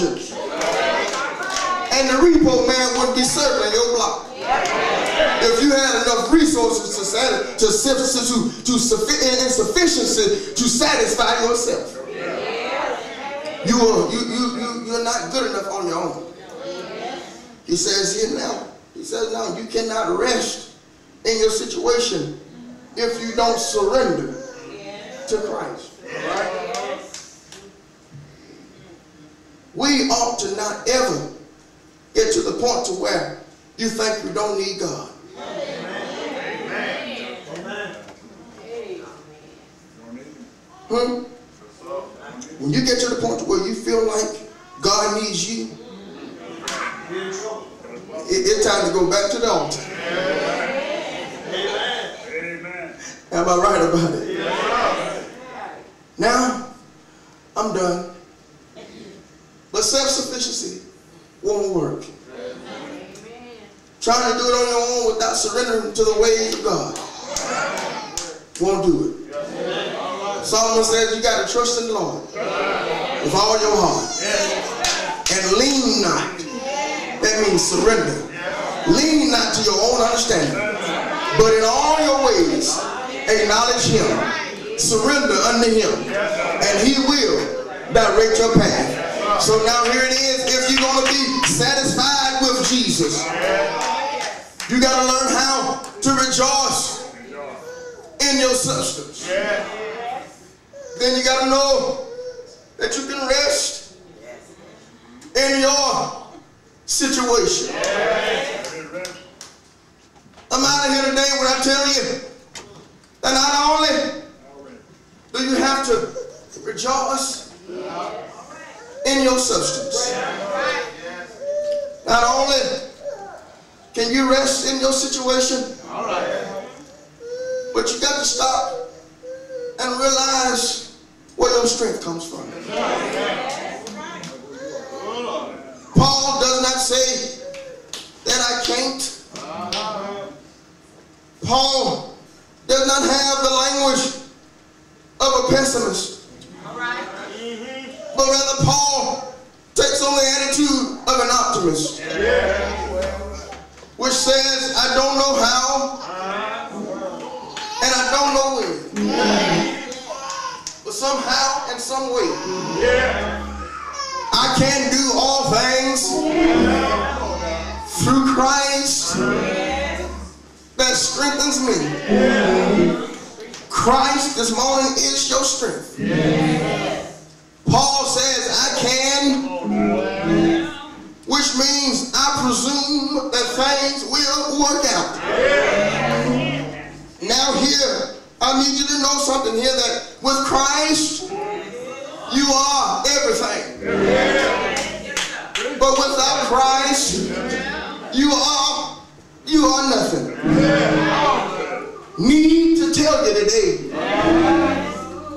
soldiers. And the repo man wouldn't be circling your block. If you had enough resources insufficiency to satisfy yourself. You're not good enough on your own. He says here now, now you cannot rest in your situation if you don't surrender to Christ. Right? We ought to not ever get to the point to where you think you don't need God. When you get to the point where you feel like God needs you, it's time to go back to the altar. Am I right about it? Now, I'm done. But self-sufficiency won't work. Trying to do it on your own without surrendering to the ways of God won't do it. Solomon says you got to trust in the Lord with all your heart. And lean not. That means surrender. Lean not to your own understanding, but in all your ways acknowledge Him. Surrender unto Him, and He will direct your path. So now here it is. If you're going to be satisfied with Jesus, you got to learn how to rejoice in your substance. Then you got to know that you can rest in your situation. I'm out of here today when I tell you that not only do you have to rejoice in your substance, not only can you rest in your situation, but you got to stop and realize where your strength comes from. Paul does not say that I can't. Paul does not have the language of a pessimist. But rather Paul takes on the attitude of an optimist, which says, I don't know how and I don't know when, but somehow and some way I can do all things through Christ that strengthens me. Christ this morning is your strength. Paul says I can, which means I presume that things will work out. Now here, I need you to know something here, that with Christ, you are everything. But without Christ, you are nothing. Need to tell you today,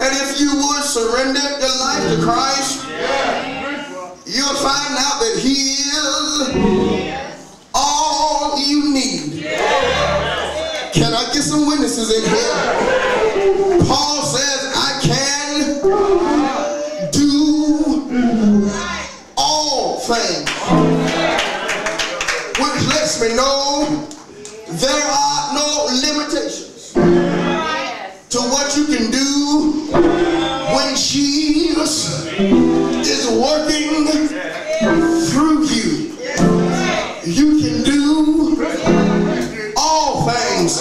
and if you would surrender your life to Christ, you'll find out that He is all you need. Can I get some witnesses in here? Paul says, I can do all things, which lets me know there are no limitations to what you can do when Jesus is working through you. You can do all things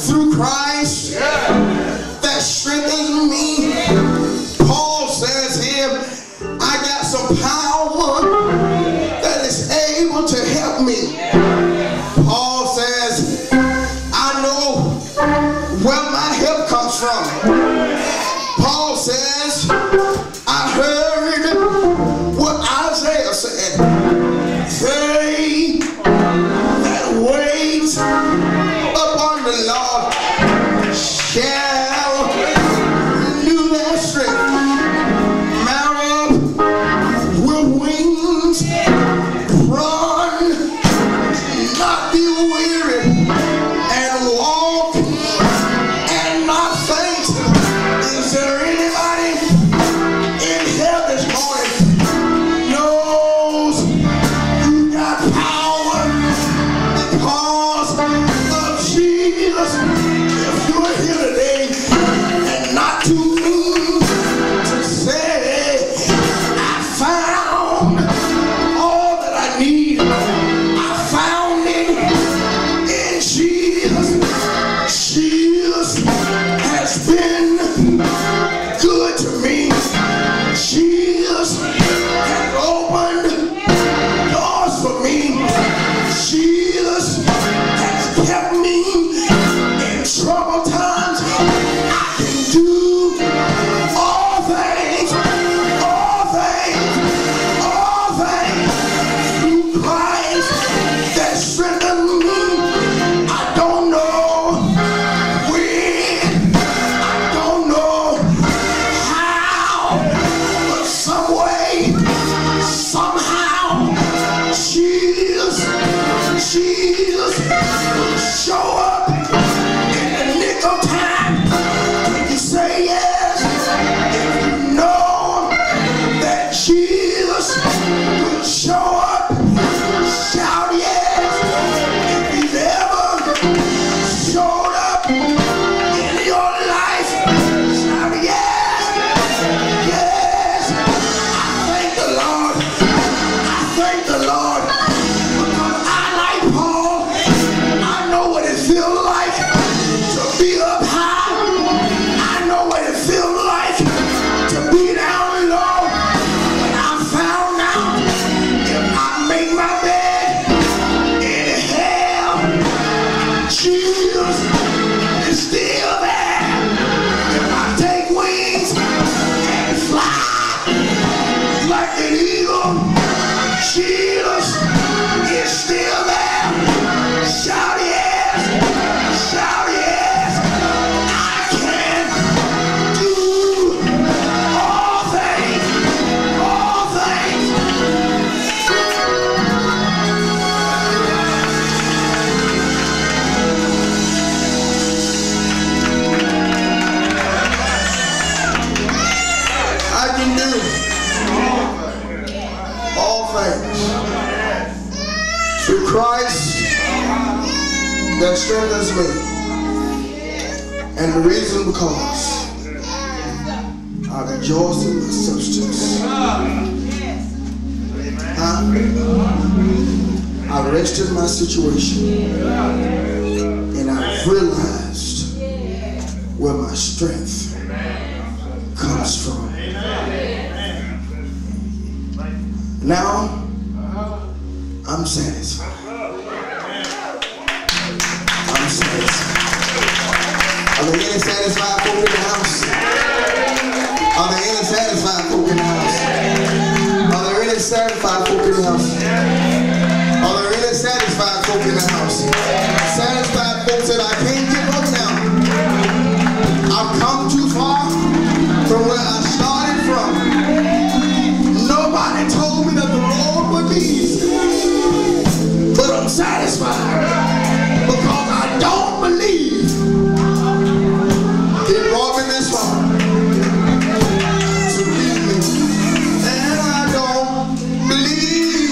through Christ that strengthens me. Paul says here, I got some power that is able to help me. Paul says, I know where my help comes from. Paul says, I heard what Isaiah said. They that wait upon the Lord shall renew their strength. Mount up with wings, run, not be weary, and walk and not faint. Is there anybody in here this morning been good to me. Jesus has opened doors for me. Jesus has kept me in troubled times. I can do all things, all things, all things through Christ that strengthens me. I don't know when, I don't know how, but some way, somehow, Jesus show up in the nick of time. When you say yes, if you know that Jesus will show up, shout yes. If he's ever showed up in your life, shout yes, yes. I thank the Lord, I thank the Lord, because I, like Paul, I know what it feels like to be up high. I know what it feels like to be down low. But I found out if I make my bed in hell, Jesus is still there. If I take wings and fly like an eagle, Jesus is still there. Shout yes, shout yes. I can do all things, all things. I can do all things through Christ that strengthens me. And the reason because I rejoice in my substance. I rest in my situation. And I've realized where my strength comes from. Now, I'm satisfied. I'm satisfied. Are there any satisfied folk in the house? Are there any satisfied folk in the house? Are there any satisfied folk in the house? Are there any satisfied folk in the house? Satisfied folks that I can't give up now. I've come too far from where I started from. Nobody told me that the road would be easy, but I'm satisfied because I don't believe it brought me this far to leave me, and I don't believe it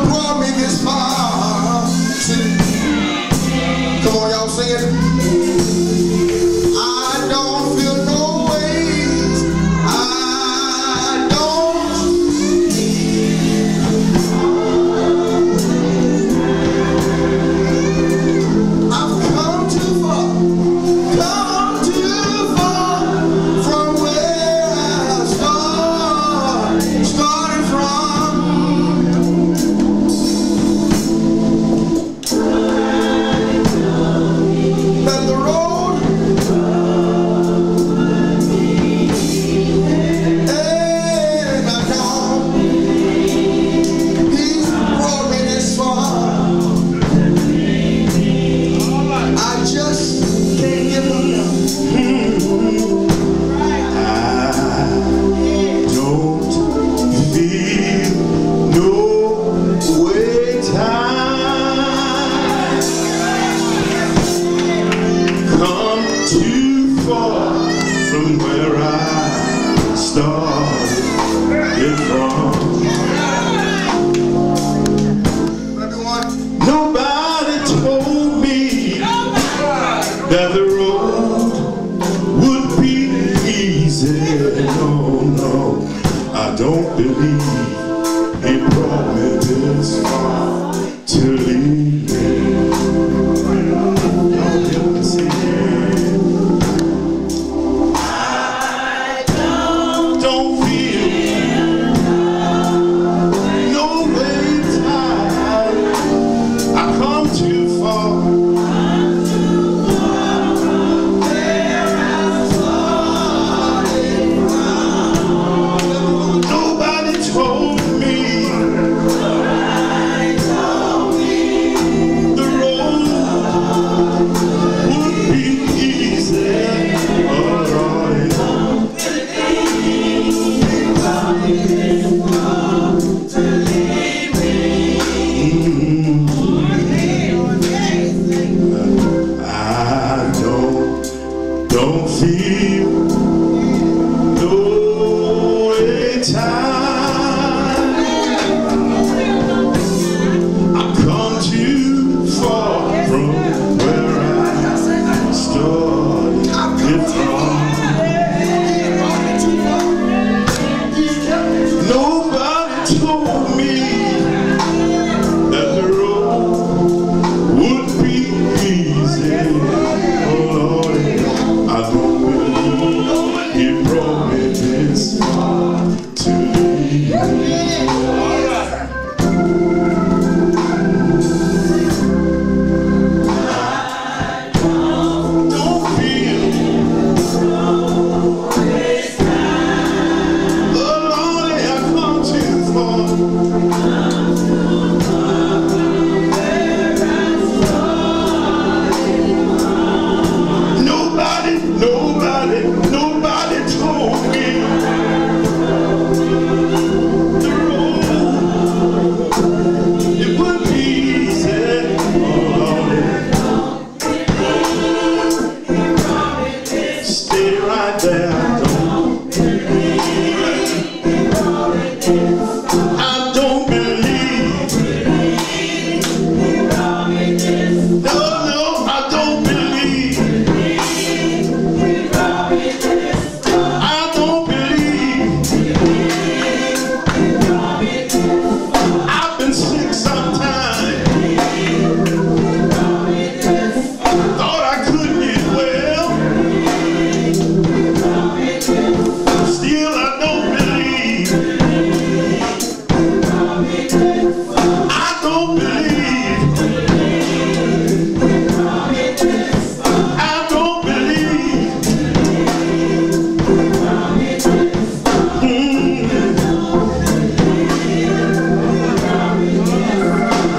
brought me this far to. Come on, y'all sing it. I don't feel no ways. I don't. I've come too far from where I started from. That the road and I know He's brought me this far. I just can't give up now. Don't feel no way time. Come too far from where I started from. Everyone. Nobody told me that the road would be easy. No, no, I don't believe He brought me this far to leave me. Y'all hear me sing? don't feel no time. I've come too far from where I started from. Nobody told me that the road would be easy. Oh Lord, I don't believe He brought me this far to leave. Don't feel Nobody told me the road, it would be easy. Stay right there. I don't believe. No, I don't believe. I've been sick sometimes. Thought I couldn't get well. Still I don't believe. I don't believe. I don't believe.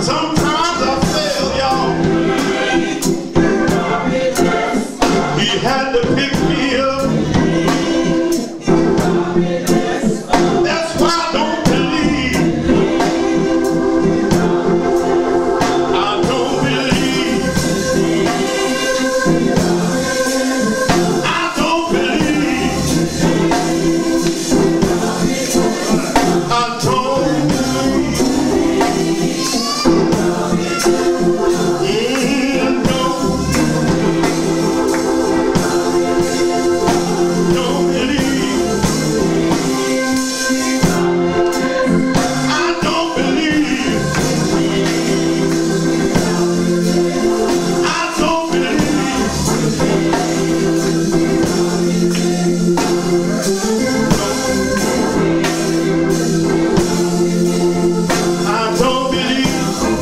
Sometimes I fail, y'all. He had to pick me up. That's why I don't believe. I don't believe. I don't believe. I don't believe. I don't believe.